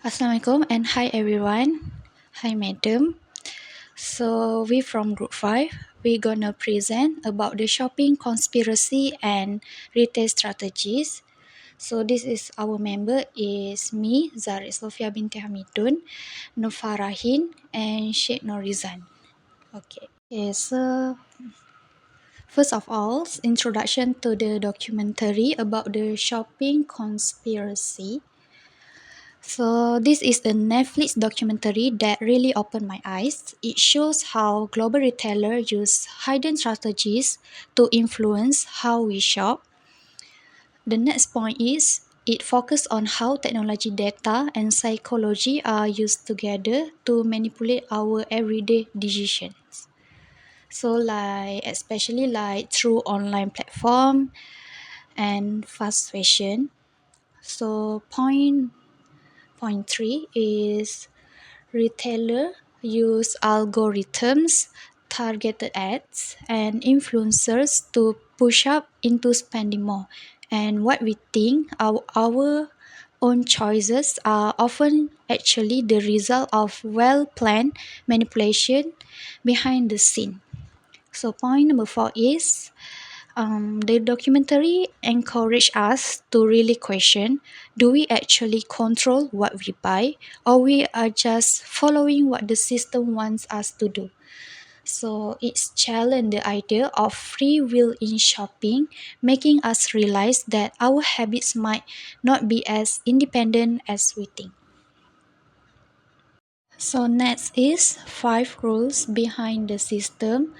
Assalamualaikum and hi everyone. Hi madam. So we from group 5, we gonna present about the shopping conspiracy and retail strategies. So this is our member is me, Zarith Sofea binti Hamidun, Nur Farahin and Syed Norizan. Okay, so first of all, introduction to the documentary about the shopping conspiracy. So this is a Netflix documentary that really opened my eyes. It shows how global retailers use hidden strategies to influence how we shop. The next point is it focuses on how technology data and psychology are used together to manipulate our everyday decisions. So especially through online platform and fast fashion. So point 3 is retailer use algorithms, targeted ads, and influencers to push up into spending more. And what we think our own choices are often actually the result of well-planned manipulation behind the scene. So point number 4 is the documentary encouraged us to really question, do we actually control what we buy, or we are just following what the system wants us to do? So it's challenged the idea of free will in shopping, making us realize that our habits might not be as independent as we think. So next is 5 rules behind the system.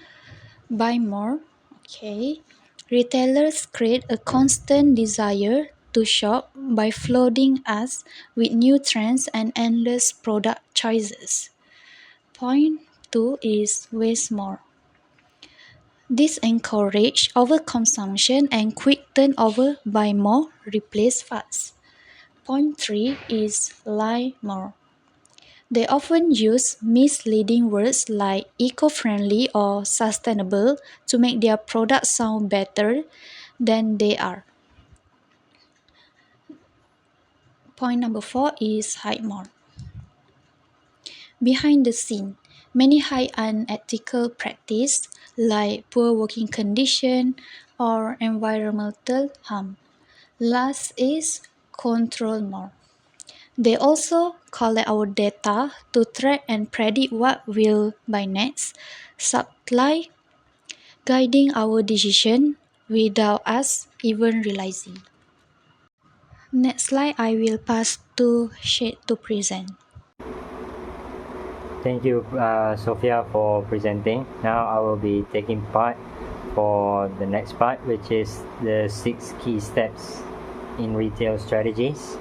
Buy more. Okay. Retailers create a constant desire to shop by flooding us with new trends and endless product choices. Point 2 is waste more. This encourages overconsumption and quick turnover. Buy more, replace fast. Point 3 is lie more. They often use misleading words like eco-friendly or sustainable to make their products sound better than they are. Point number 4 is hide more. Behind the scene, many hide unethical practice like poor working condition or environmental harm. Last is control more. They also collect our data to track and predict what we'll buy next, subtly guiding our decision without us even realizing. Next slide, I will pass to Syed to present. Thank you, Sophia, for presenting. Now I will be taking part for the next part, which is the 6 key steps in retail strategies.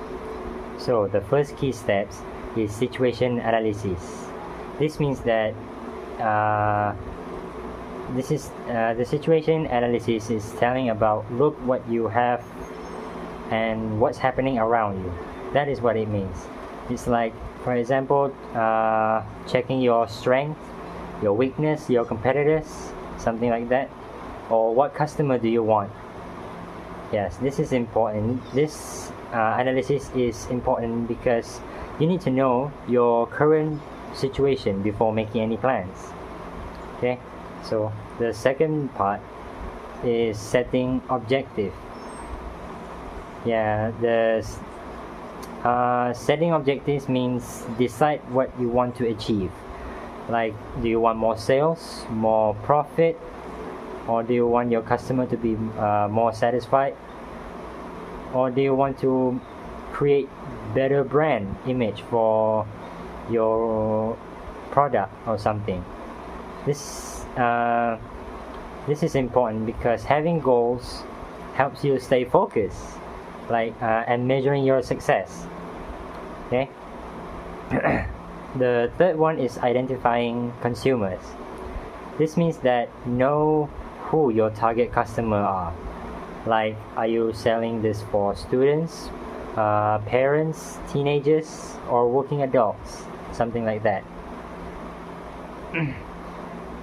So the first key steps is situation analysis. This means that the situation analysis is telling about look what you have and what's happening around you. That is what it means. It's like, for example, checking your strength, your weakness, your competitors, something like that, or what customer do you want. Yes, this is important. This analysis is important because you need to know your current situation before making any plans. Okay, so the second part is setting objective. Yeah, setting objectives means decide what you want to achieve. Like, do you want more sales, more profit, or do you want your customer to be more satisfied, or do you want to create better brand image for your product or something? This is important because having goals helps you stay focused, and measuring your success. Okay. The third one is identifying consumers. This means that know who your target customer are. Like, are you selling this for students, parents, teenagers, or working adults? Something like that.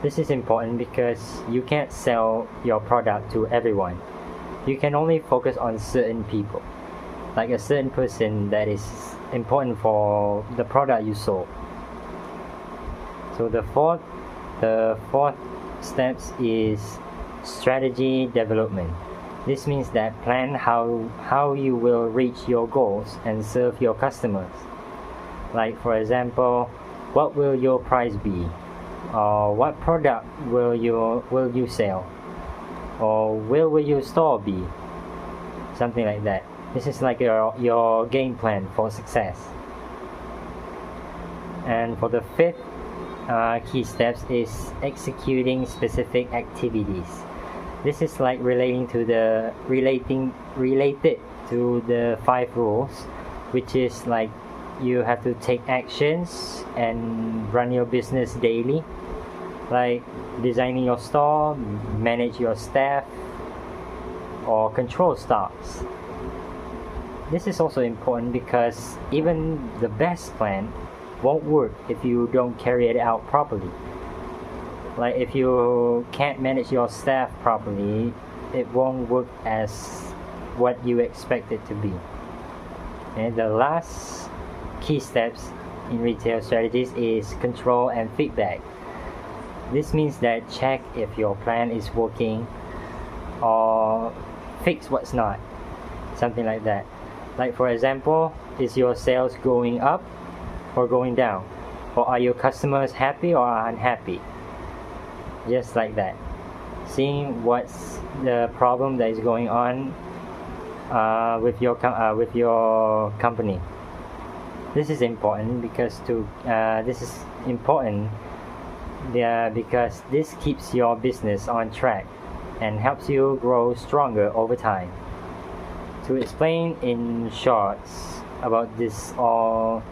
This is important because you can't sell your product to everyone. You can only focus on certain people, like a certain person that is important for the product you sold. So the fourth steps is strategy development. This means that plan how you will reach your goals and serve your customers. Like for example, what will your price be? Or what product will you sell? Or where will your store be? Something like that. This is like your game plan for success. And for the fifth key steps is executing specific activities. This is like related to the 5 rules, which is like you have to take actions and run your business daily, like designing your store, manage your staff, or control stocks. This is also important because even the best plan won't work if you don't carry it out properly. Like if you can't manage your staff properly, it won't work as what you expect it to be. And the last key steps in retail strategies is control and feedback. This means that check if your plan is working or fix what's not, something like that. Like for example, is your sales going up or going down? Or are your customers happy or unhappy? Just like that. Seeing what's the problem that is going on with your company. This is important because because this keeps your business on track and helps you grow stronger over time. To explain in short about this all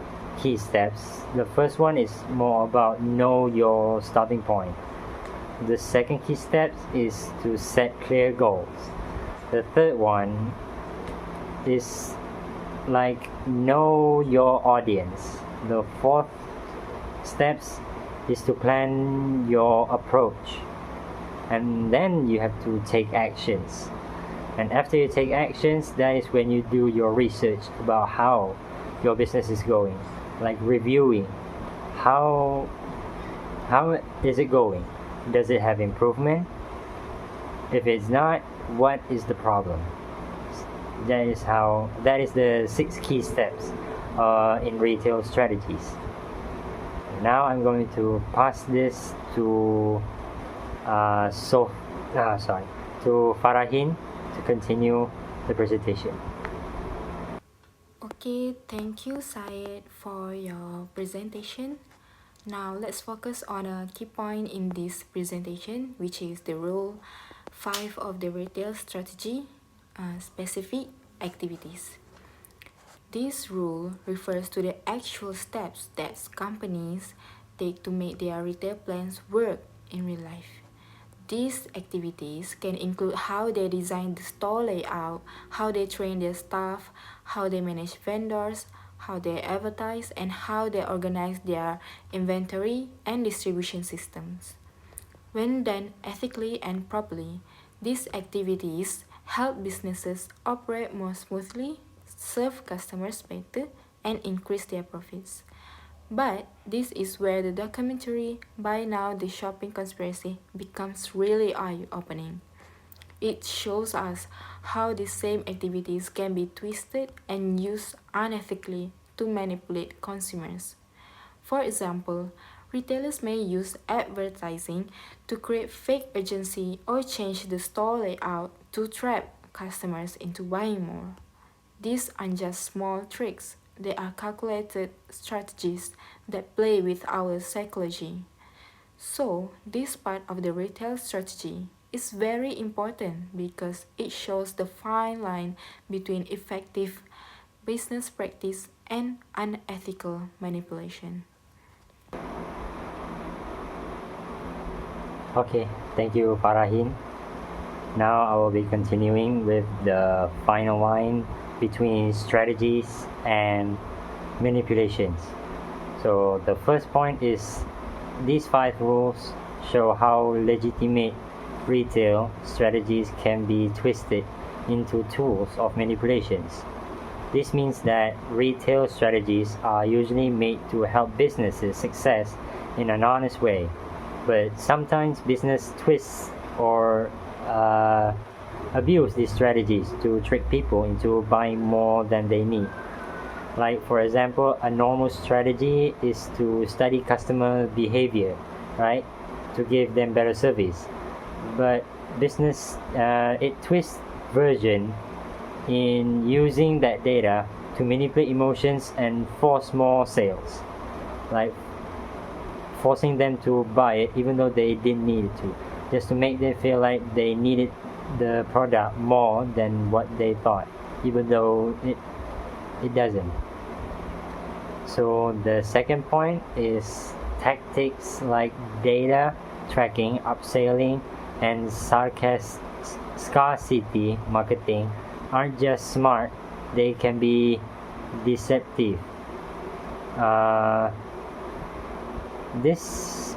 key steps, the first one is more about know your starting point. The second key step is to set clear goals. The third one is like know your audience. The fourth steps is to plan your approach, and then you have to take actions. And after you take actions, that is when you do your research about how your business is going, like reviewing how is it going. Does it have improvement? If it's not, what is the problem? That is the 6 key steps in retail strategies. Now I'm going to pass this to Farahin to continue the presentation. Okay, thank you Syed for your presentation. Now let's focus on a key point in this presentation, which is the rule 5 of the retail strategy, specific activities. This rule refers to the actual steps that companies take to make their retail plans work in real life. These activities can include how they design the store layout, how they train their staff, how they manage vendors, how they advertise, and how they organize their inventory and distribution systems. When done ethically and properly, these activities help businesses operate more smoothly, serve customers better, and increase their profits. But this is where the documentary Buy Now the Shopping Conspiracy becomes really eye-opening. It shows us how the same activities can be twisted and used unethically to manipulate consumers. For example, retailers may use advertising to create fake urgency or change the store layout to trap customers into buying more. These aren't just small tricks, they are calculated strategies that play with our psychology. So, this part of the retail strategy is very important because it shows the fine line between effective business practice and unethical manipulation. Okay, thank you Farahin. Now I will be continuing with the final line between strategies and manipulations. So the first point is these 5 rules show how legitimate retail strategies can be twisted into tools of manipulations. This means that retail strategies are usually made to help businesses success in an honest way, but sometimes business twists or abuse these strategies to trick people into buying more than they need. Like, for example, a normal strategy is to study customer behavior, right? To give them better service. But it twists version in using that data to manipulate emotions and force more sales. Like forcing them to buy it even though they didn't need it to. Just to make them feel like they needed the product more than what they thought, even though it doesn't. So the second point is tactics like data tracking, upselling, and scarcity marketing aren't just smart, they can be deceptive. Uh, this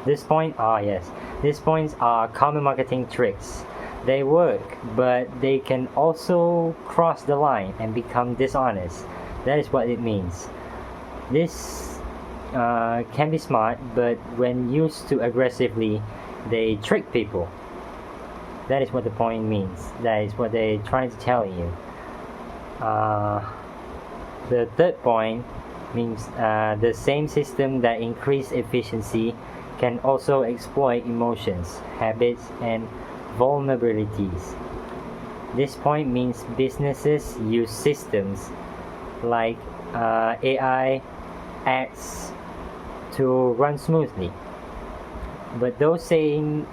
this point yes, these points are common marketing tricks. They work, but they can also cross the line and become dishonest. That is what it means. This can be smart, but when used too aggressively, they trick people. That is what the point means. That is what they're trying to tell you. The third point means the same system that increase efficiency can also exploit emotions, habits, and vulnerabilities. This point means businesses use systems like AI ads to run smoothly. But those same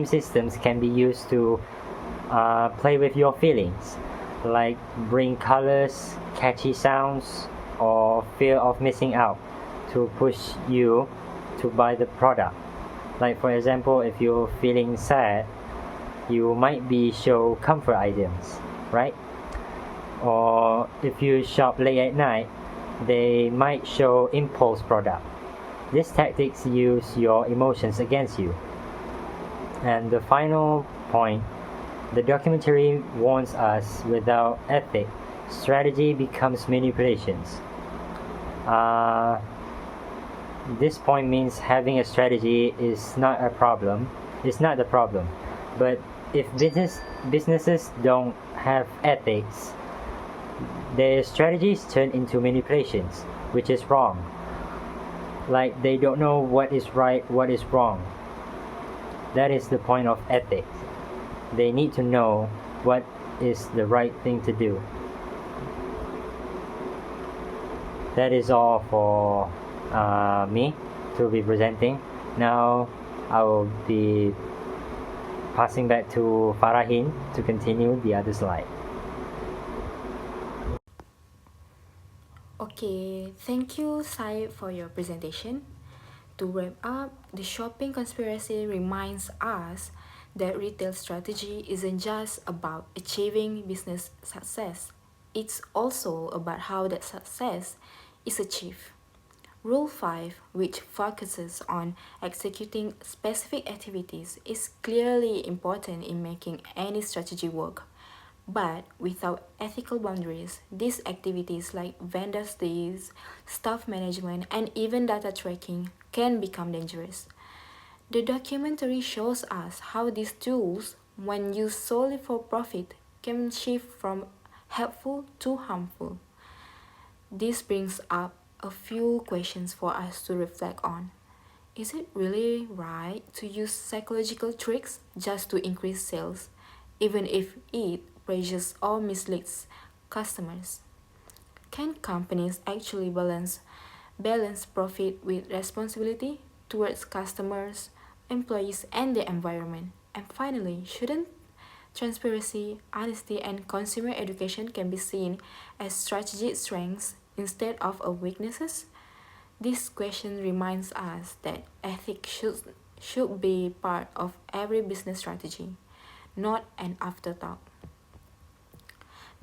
systems can be used to play with your feelings, like bring colors, catchy sounds, or fear of missing out to push you to buy the product. Like, for example, if you're feeling sad, you might be show comfort items, right? Or if you shop late at night, they might show impulse product. These tactics use your emotions against you. And the final point, the documentary warns us without ethic, strategy becomes manipulations. This point means having a strategy is not a problem. It's not the problem. But if businesses don't have ethics, their strategies turn into manipulations, which is wrong. Like they don't know what is right, what is wrong. That is the point of ethics. They need to know what is the right thing to do. That is all for me to be presenting. Now I will be passing back to Farahin to continue the other slide. Okay, thank you, Syed, for your presentation. To wrap up, the shopping conspiracy reminds us that retail strategy isn't just about achieving business success, it's also about how that success is achieved. Rule 5, which focuses on executing specific activities, is clearly important in making any strategy work. But without ethical boundaries, these activities like vendor stays, staff management, and even data tracking can become dangerous. The documentary shows us how these tools, when used solely for profit, can shift from helpful to harmful. This brings up a few questions for us to reflect on. Is it really right to use psychological tricks just to increase sales, even if it pressures or misleads customers? Can companies actually balance profit with responsibility towards customers, employees, and the environment? And finally, shouldn't transparency, honesty, and consumer education can be seen as strategic strengths instead of a weaknesses? This question reminds us that ethics should be part of every business strategy, not an afterthought.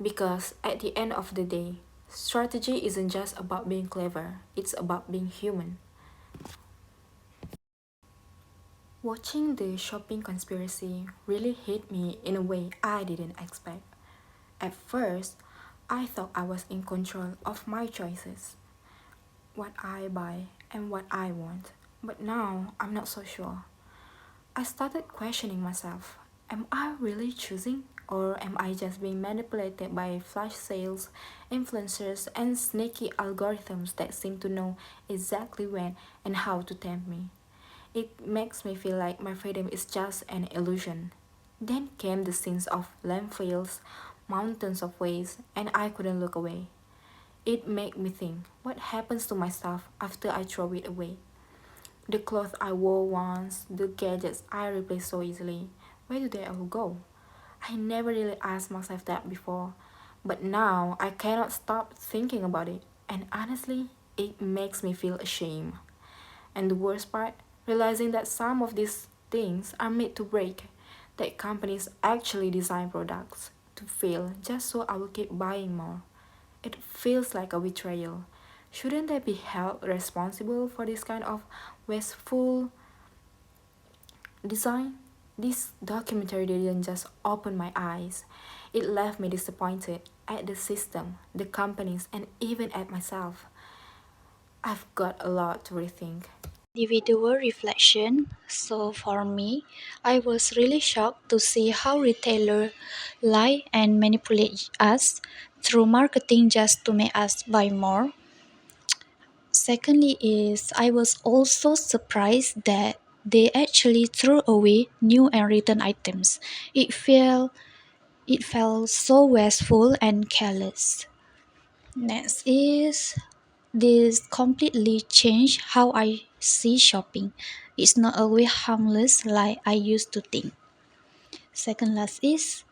Because at the end of the day, strategy isn't just about being clever, it's about being human. Watching the shopping conspiracy really hit me in a way I didn't expect. At first, I thought I was in control of my choices, what I buy and what I want. But now I'm not so sure. I started questioning myself. Am I really choosing? Or am I just being manipulated by flash sales, influencers, and sneaky algorithms that seem to know exactly when and how to tempt me? It makes me feel like my freedom is just an illusion. Then came the scenes of landfills, mountains of waste, and I couldn't look away. It made me think, what happens to my stuff after I throw it away? The clothes I wore once, the gadgets I replaced so easily, where do they all go? I never really asked myself that before, but now I cannot stop thinking about it, and honestly, it makes me feel ashamed. And the worst part, realizing that some of these things are made to break, that companies actually design products to fail just so I will keep buying more. It feels like a betrayal. Shouldn't they be held responsible for this kind of wasteful design? This documentary didn't just open my eyes, it left me disappointed at the system, the companies, and even at myself. I've got a lot to rethink. Individual reflection. So for me, I was really shocked to see how retailers lie and manipulate us through marketing just to make us buy more. Secondly is I was also surprised that they actually threw away new and return items. It felt so wasteful and careless. Next is this completely changed how I see shopping. It's not always harmless like I used to think. Second last is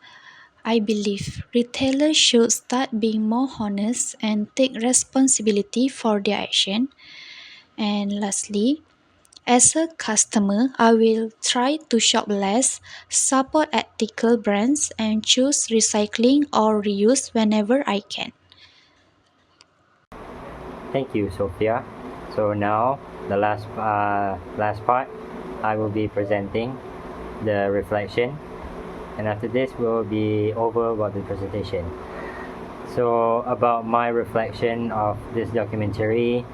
I believe retailers should start being more honest and take responsibility for their action. And lastly, as a customer, I will try to shop less, support ethical brands, and choose recycling or reuse whenever I can. Thank you, Sophia. So now the last part, I will be presenting the reflection, and after this we'll be over about the presentation. So about my reflection of this documentary,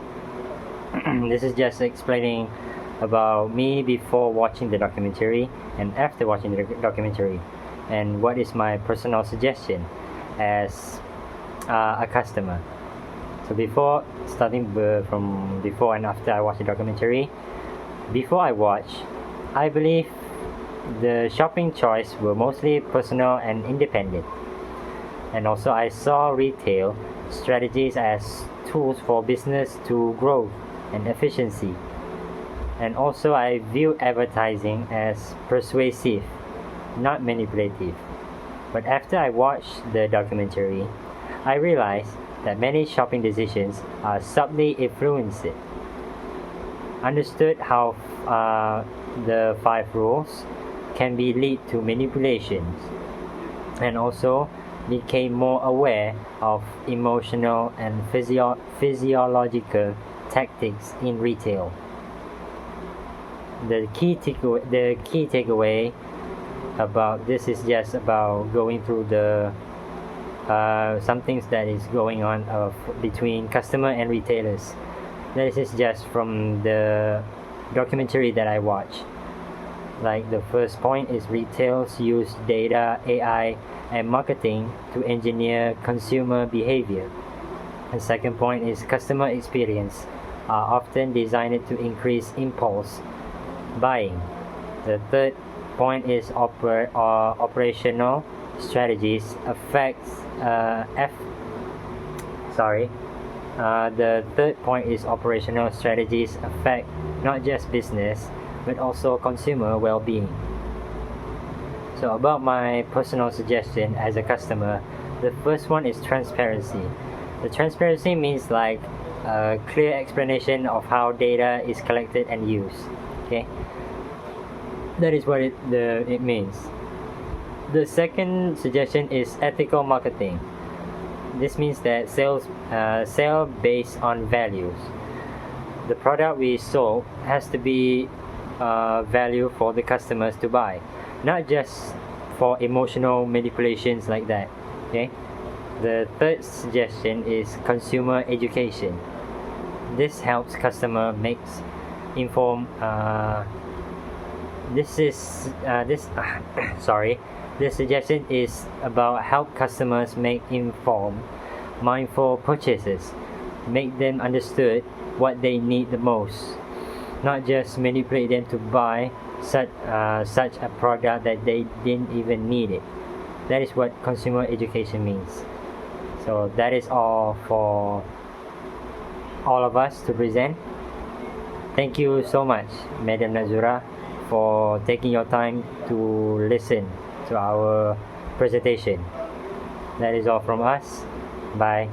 this is just explaining about me before watching the documentary and after watching the documentary, and what is my personal suggestion as a customer. So before starting from before and after I watch the documentary, before I watch, I believe the shopping choice were mostly personal and independent. And also I saw retail strategies as tools for business to grow and efficiency. And also I view advertising as persuasive, not manipulative. But after I watched the documentary, I realized that many shopping decisions are subtly influenced. Understood how the 5 rules can be lead to manipulations, and also became more aware of emotional and physiological tactics in retail. The key takeaway about this is just about going through the some things that is going on between customer and retailers. This is just from the documentary that I watched. Like the first point is retailers use data, AI, and marketing to engineer consumer behavior. And second point is customer experience are often designed to increase impulse buying. The third point is operational strategies affects the third point is operational strategies affect not just business but also consumer well-being. So about my personal suggestion as a customer, the first one is transparency. The transparency means like a clear explanation of how data is collected and used. Okay, that is what it means. The second suggestion is ethical marketing. This means that sell based on values. The product we sold has to be value for the customers to buy, not just for emotional manipulations like that. Okay. The third suggestion is consumer education. This helps customer makes informed. This suggestion is about help customers make informed, mindful purchases, make them understood what they need the most, not just manipulate them to buy such a product that they didn't even need it. That is what consumer education means. So that is all for all of us to present. Thank you so much, Madam Nazura, for taking your time to listen to our presentation. That is all from us. Bye.